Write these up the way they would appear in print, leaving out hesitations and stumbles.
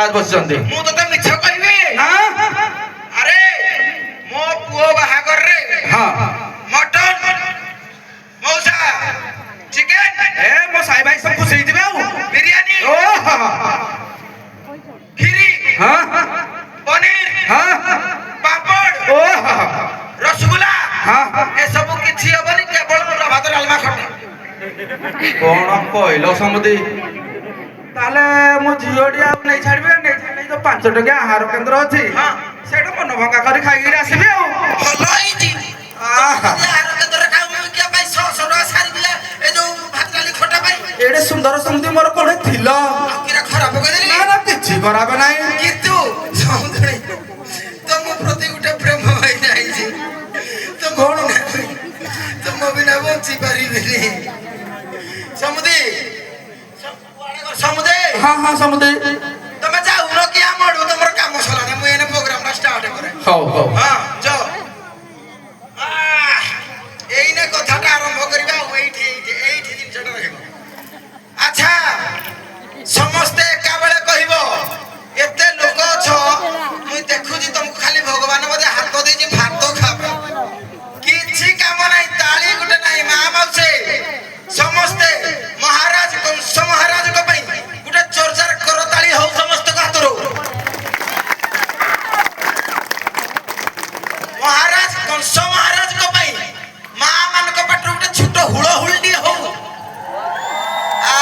महाराज बसचंदी मु तो मिछ कहबी अरे मो पुओ बाहागर रे हां मटन मौसा चिकन ए मो साई भाई सब खुश होई दिबे बिरयानी ओ खीरी हां पनीर हां पापड़ ओ रसगुल्ला हां ए सब किछि हबनी केवल भात डालमा खटा कोन कहलो समुदी ताले मो झियोडी आ नै छाडबे नै छाडले तो 5 टका आहार केंद्र अछि हां सेटा मन भंगा करी खाई आसीबे हलई आहार केंद्र काम के भाई 100 टका सारी दिले ए जो भात डाली खटा भाई एडे सुंदर समुदी मोर कोडे थिलो किरा खराब कर देली ना ना किछि खराब नाही कितु समुद्री तुम प्रति उठे प्रेम होई जाई छी तुम कोन तुम बिना बंची परिबेनी समुद्री समुद्री हां हां समुदी तमे जाऊ न कि हमर तमर काम सलाने मु एने प्रोग्राम स्टार्ट करे हो हो हां जो एइने कथाटा आरंभ करिबा एइठी जिनसटा रहइबो अच्छा समस्ते एका बेले कहिबो एते लोक छ मुई देखुजी तुमको खाली भगवान मते हाथ देजी भात खाबो किछि काम नाही ताली गुटे नाही मा माउसे समस्ते महाराज कंस महाराज को पई गुटे चर्चार करताली हो समस्त को हातरो महाराज कंस महाराज को पई मा मान को पटरु गुटे छोटो हुळो हुलडी हो आ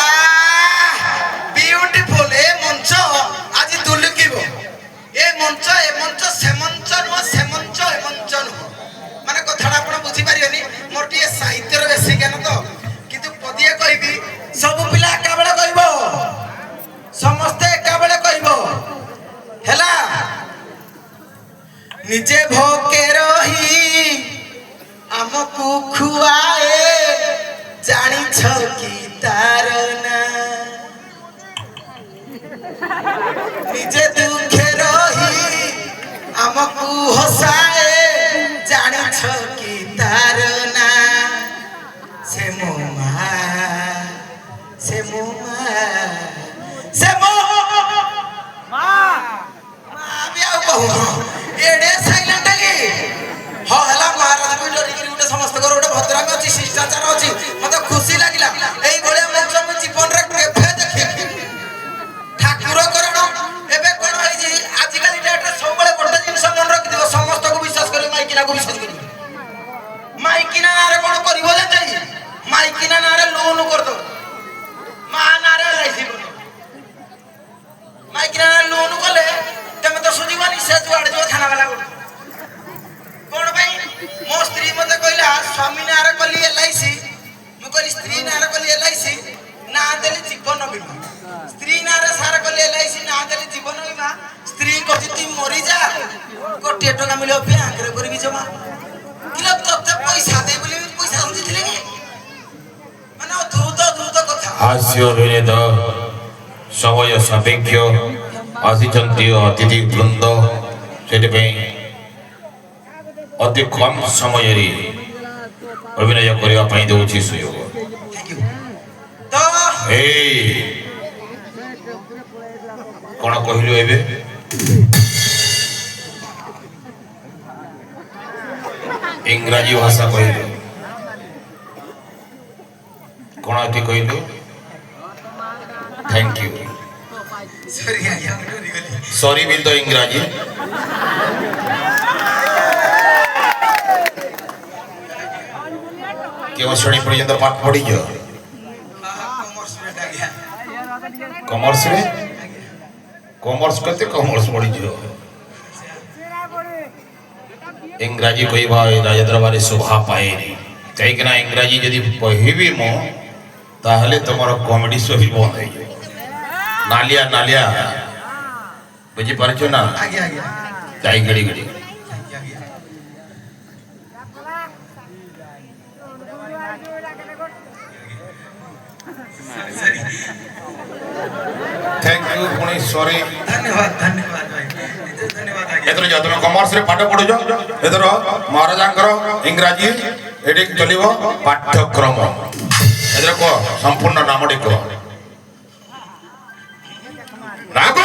ब्यूटीफुल ए मंच आज दुलकिबो ए मंच से मंच नो माने कथाडा आपण बुझी पारियोनी मोर टिए साहित्यर बेसी ज्ञान तो किंतु पदिए कहबी सब पिला एका बेले कहबो समस्त एका बेले कहबो हेला निजे भोके रही हमकु खुआए जानी छ की तार ना निजे दुखे रही हमकु हसाए जानी छ की तार ना से मोमा से मो भी आउ कहू एडे साइलेंट की हो हला महाराज को डरी करी उठे समस्त कर उठे भद्राम अछि शिष्टाचार अछि मते खुशी लागिला एई भले मंच मु जीवन रे केफे देखि ठाकुर करण एबे कोन होई जी आज काली डेट रे सब बेले गोटे जिंस मन रखि दियो समस्त को विश्वास करी माइकिना को विश्वास करी माइकिना रे कोन करिवो जे जाई माइकिना नारे लोन कर दो मा नारे लाइसी कर माइकिना लोन कले तमे तो सुजीवानी से जुआड़ जो थाना वाला कोन भाई मो स्त्री मते कहला स्वामी नारे कली एलआईसी मु कहली स्त्री नारे कली एलआईसी ना देली जीवन बीमा स्त्री नारे सारे कली एलआईसी ना देली जीवन बीमा स्त्री कहती तू मरी जा कोटी टका मिलो बैंक रे करबी जमा किला तते पैसा दे बोली पैसा समझिथिले कि माने द्रुत कथा हास्य अभिनेता समय सापेक्ष आसीचंती अतिथि वृंद से अति कम समय अभिनय करने दूसरी सुयोग कौन कहलु एबे इंग्राजी भाषा कहलु कौन अति कहलु थैंक यू सॉरी बिल तो इंग्राजी केवल श्रेणी पर्यंत पाठ पढ़ी जो कॉमर्स रे कॉमर्स करते कॉमर्स पढ़ी जो इंग्राजी कोई भाई राजदरबार शोभा पाए कहीं ना इंग्राजी यदि कहबी मो ताहले तुमर कॉमेडी शो भी बंद हो नालिया नालिया बुझी पारछो ना जाई गड़ी गड़ी थैंक यू पुणी सॉरी धन्यवाद धन्यवाद भाई धन्यवाद एथर जतन कॉमर्स रे पाठ पढो एथर महाराजांकर इंग्राजी एडी चलिबो पाठ्यक्रम एथर को संपूर्ण नामडी को राघव